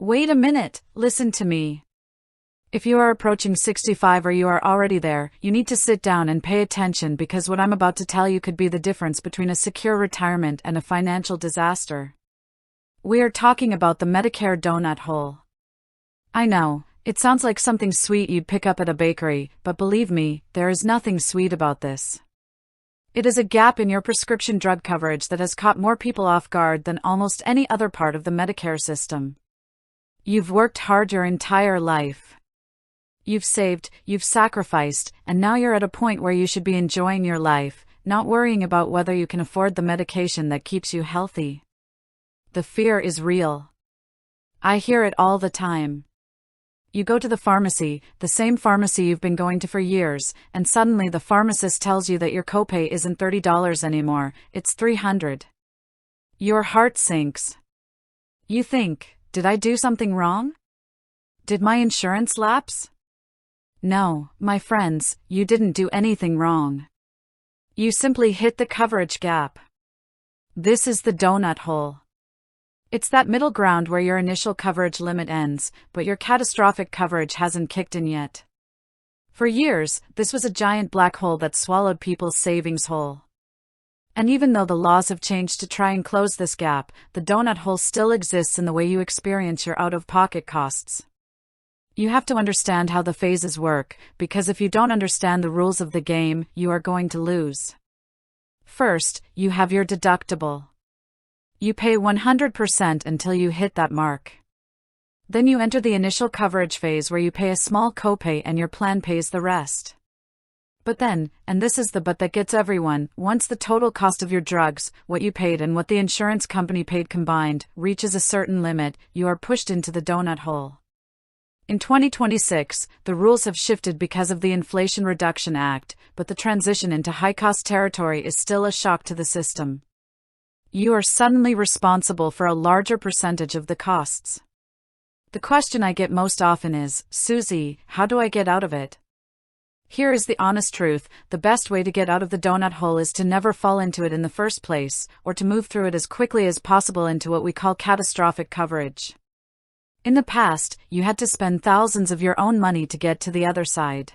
Wait a minute, listen to me. If you are approaching 65 or you are already there, you need to sit down and pay attention because what I'm about to tell you could be the difference between a secure retirement and a financial disaster. We are talking about the Medicare donut hole. I know, it sounds like something sweet you'd pick up at a bakery, but believe me, there is nothing sweet about this. It is a gap in your prescription drug coverage that has caught more people off guard than almost any other part of the Medicare system. You've worked hard your entire life. You've saved, you've sacrificed, and now you're at a point where you should be enjoying your life, not worrying about whether you can afford the medication that keeps you healthy. The fear is real. I hear it all the time. You go to the pharmacy, the same pharmacy you've been going to for years, and suddenly the pharmacist tells you that your copay isn't $30 anymore, it's $300. Your heart sinks. You think, did I do something wrong? Did my insurance lapse? No, my friends, you didn't do anything wrong. You simply hit the coverage gap. This is the donut hole. It's that middle ground where your initial coverage limit ends, but your catastrophic coverage hasn't kicked in yet. For years, this was a giant black hole that swallowed people's savings whole. And even though the laws have changed to try and close this gap, the donut hole still exists in the way you experience your out-of-pocket costs. You have to understand how the phases work, because if you don't understand the rules of the game, you are going to lose. First, you have your deductible. You pay 100% until you hit that mark. Then you enter the initial coverage phase where you pay a small copay and your plan pays the rest. But then, and this is the but that gets everyone, once the total cost of your drugs, what you paid and what the insurance company paid combined, reaches a certain limit, you are pushed into the donut hole. In 2026, the rules have shifted because of the Inflation Reduction Act, but the transition into high-cost territory is still a shock to the system. You are suddenly responsible for a larger percentage of the costs. The question I get most often is, Susie, how do I get out of it? Here is the honest truth, the best way to get out of the donut hole is to never fall into it in the first place, or to move through it as quickly as possible into what we call catastrophic coverage. In the past, you had to spend thousands of your own money to get to the other side.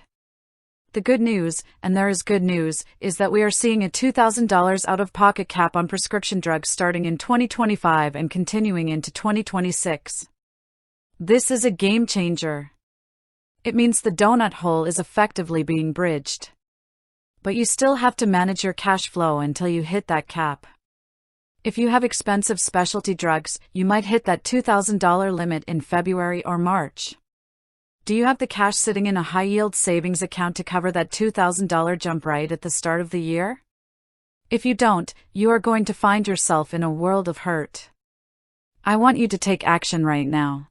The good news, and there is good news, is that we are seeing a $2,000 out-of-pocket cap on prescription drugs starting in 2025 and continuing into 2026. This is a game changer. It means the donut hole is effectively being bridged. But you still have to manage your cash flow until you hit that cap. If you have expensive specialty drugs, you might hit that $2,000 limit in February or March. Do you have the cash sitting in a high-yield savings account to cover that $2,000 jump right at the start of the year? If you don't, you are going to find yourself in a world of hurt. I want you to take action right now.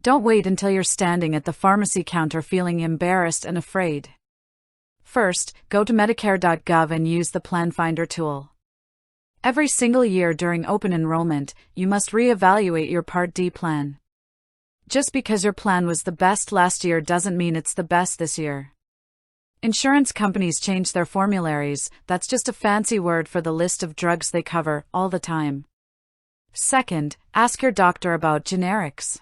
Don't wait until you're standing at the pharmacy counter feeling embarrassed and afraid. First, go to Medicare.gov and use the Plan Finder tool. Every single year during open enrollment, you must reevaluate your Part D plan. Just because your plan was the best last year doesn't mean it's the best this year. Insurance companies change their formularies, that's just a fancy word for the list of drugs they cover, all the time. Second, ask your doctor about generics.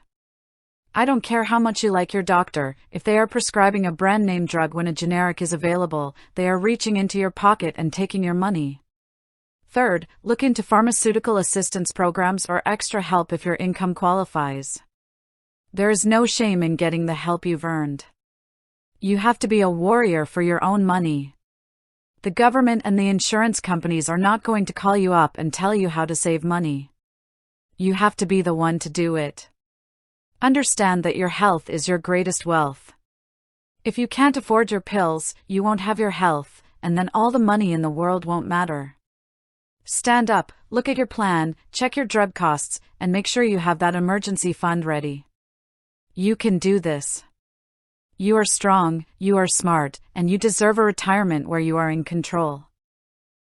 I don't care how much you like your doctor, if they are prescribing a brand-name drug when a generic is available, they are reaching into your pocket and taking your money. Third, look into pharmaceutical assistance programs or extra help if your income qualifies. There is no shame in getting the help you've earned. You have to be a warrior for your own money. The government and the insurance companies are not going to call you up and tell you how to save money. You have to be the one to do it. Understand that your health is your greatest wealth. If you can't afford your pills, you won't have your health, and then all the money in the world won't matter. Stand up, look at your plan, check your drug costs, and make sure you have that emergency fund ready. You can do this. You are strong, you are smart, and you deserve a retirement where you are in control.